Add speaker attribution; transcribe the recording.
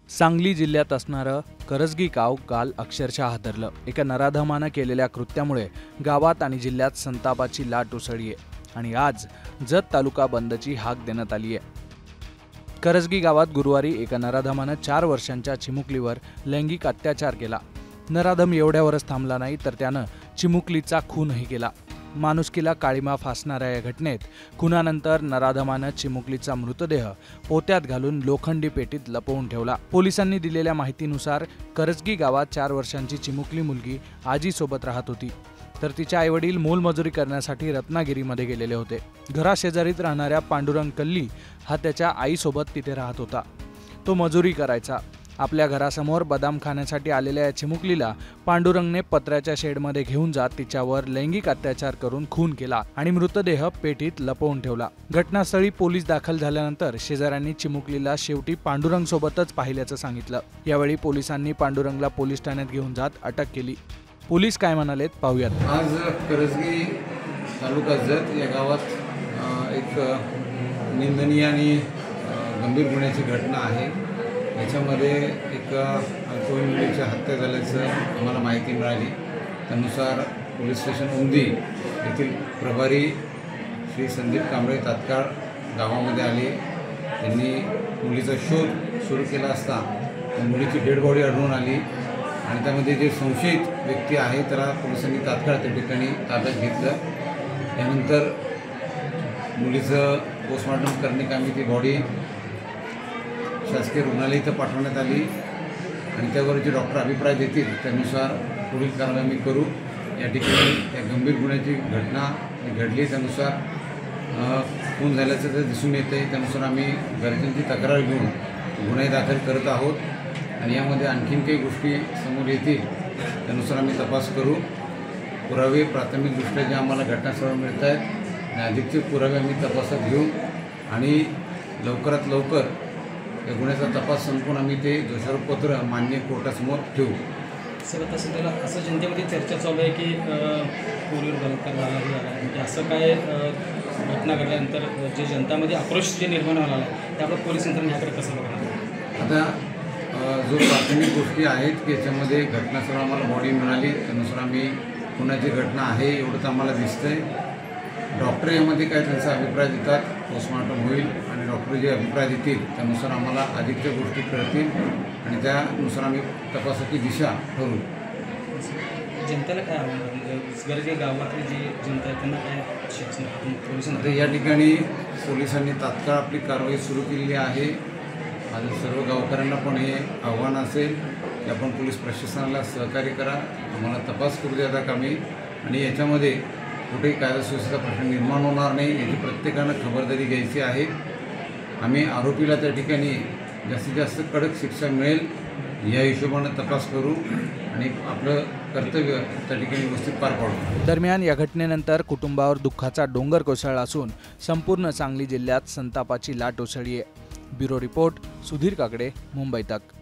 Speaker 1: सांगली जिल्ह्यात असणारं करजगी गाव काल अक्षरशः हादरलं। एका नराधमानं केलेल्या कृत्यामुळे गावात आणि जिल्ह्यात संतापाची लाट उसळली आहे आणि आज जत तालुका बंदची हाक देण्यात आली आहे। करजगी गावात गुरुवारी एका नराधमानं 4 वर्षांच्या चिमुकलीवर लैंगिक अत्याचार केला। नराधम एवढ्यावरच थांबला नाही तर त्यानं चिमुकलीचा खूनही केला। माणुसकीला काळीमा फासणाऱ्या या घटनेत खुनानंतर नराधमानं चिमुकलीचा मृतदेह पोत्यात घालून लोखंडी पेटीत लपवून ठेवला। पोलिसांनी दिलेल्या माहितीनुसार करजगी गावात 4 वर्षांची चिमुकली मुलगी आजीसोबत राहत होती, तर तिचे आईवडील मोलमजुरी करण्यासाठी रत्नागिरीमध्ये गेलेले होते। घराशेजारीत राहणाऱ्या पांडुरंग कल्ली हा त्याच्या आईसोबत तिथे राहत होता। तो मजुरी करायचा। आपल्या घरासमोर बदाम खाण्यासाठी आलेल्या या चिमुकलीला पांडुरंगने पत्र्याच्या शेडमध्ये घेऊन जात तिच्यावर लैंगिक अत्याचार करून खून केला आणि मृतदेह पेटीत लपवून ठेवला। घटनास्थळी पोलीस दाखल झाल्यानंतर शेजाऱ्यांनी चिमुकलीला शेवटी पांडुरंग सोबतच पाहिल्याचं सांगितलं। यावेळी पोलिसांनी पांडुरंगला पोलीस ठाण्यात घेऊन जात अटक केली। पोलीस काय म्हणालेत पाहूयात।
Speaker 2: आज करजगी तालुका जत या गावात एक निंदनीय आणि गंभीर गुन्ह्याची घटना आहे। याच्यामध्ये एक अल्पवयीन मुलीची हत्या झाल्याचं आम्हाला माहिती मिळाली। त्यानुसार पोलीस स्टेशन उमदी येथील प्रभारी श्री संदीप कांबळे तात्काळ गावामध्ये आले। त्यांनी मुलीचा शोध सुरू केला असता मुलीची डेड बॉडी आढळून आली आणि त्यामध्ये जे संशयित व्यक्ती आहे त्याला पोलिसांनी तात्काळ त्या ठिकाणी ताब्यात घेतलं। त्यानंतर मुलीचं पोस्टमॉर्टम करण्याकामी ती बॉडी शासकीय रुग्णालय इथं पाठवण्यात आली आणि त्यावर जे डॉक्टर अभिप्राय देतील त्यानुसार पुढील कारवाई आम्ही करू। या ठिकाणी या गंभीर गुन्ह्याची घटना घडली, त्यानुसार खून झाल्याचं जर दिसून येते त्यानुसार आम्ही गरजेची तक्रार घेऊन गुन्हे दाखल करत आहोत आणि यामध्ये आणखीन काही गोष्टी समोर येतील त्यानुसार आम्ही तपास करू। पुरावे प्राथमिकदृष्ट्या जे आम्हाला घटनास्थळावर मिळत आहेत आणि अधिकचे पुरावे आम्ही तपासात घेऊ आणि लवकरात लवकर या गुन्ह्याचा तपास संपवून आम्ही ते दोषारोपपत्र मान्य कोर्टासमोर ठेवू।
Speaker 3: सर आता सध्याला असं जनतेमध्ये चर्चा चालू आहे की पोरीवर बलात्कार झाला म्हणजे असं काय घटना घडल्यानंतर जे जनतामध्ये आक्रोश जे निर्माण झाला आहे त्याबाबत पोलीस यंत्रणा ह्याकडे कसं बघणार?
Speaker 2: आता जो प्राथमिक गोष्टी आहेत की याच्यामध्ये घटनास्थळावर आम्हाला बॉडी मिळाली त्यानुसार आम्ही खुनाची घटना आहे एवढं तर आम्हाला दिसतंय। डॉक्टर यामध्ये काय त्यांचा अभिप्राय देतात, पोस्टमॉर्टम होईल आणि डॉक्टर जे अभिप्राय देतील त्यानुसार आम्हाला अधिकच्या गोष्टी कळतील आणि त्यानुसार आम्ही तपासाची दिशा ठरवू।
Speaker 3: जनतेला काय गरजे गावातली जी जनता आहे त्यांना काय पोलिसांना
Speaker 2: या ठिकाणी पोलिसांनी तात्काळ आपली कारवाई सुरू केलेली आहे। माझ्या सर्व गावकऱ्यांना पण हे आव्हान असेल की आपण पोलीस प्रशासनाला सहकार्य करा, आम्हाला तपास करू द्या कामी आणि याच्यामध्ये कुठेही कायदा सुव्यवस्थेचा प्रश्न निर्माण होणार नाही याची प्रत्येकानं खबरदारी घ्यायची आहे। आम्ही आरोपीला त्या ठिकाणी जास्तीत जास्त कडक शिक्षा मिळेल या हिशोबानं तपास करू आणि आपलं कर्तव्य त्या ठिकाणी व्यवस्थित पार पाडू।
Speaker 1: दरम्यान या घटनेनंतर कुटुंबावर दुःखाचा डोंगर कोसळला असून संपूर्ण सांगली जिल्ह्यात संतापाची लाट उसळली आहे। ब्युरो रिपोर्ट सुधीर काकडे, मुंबई तक।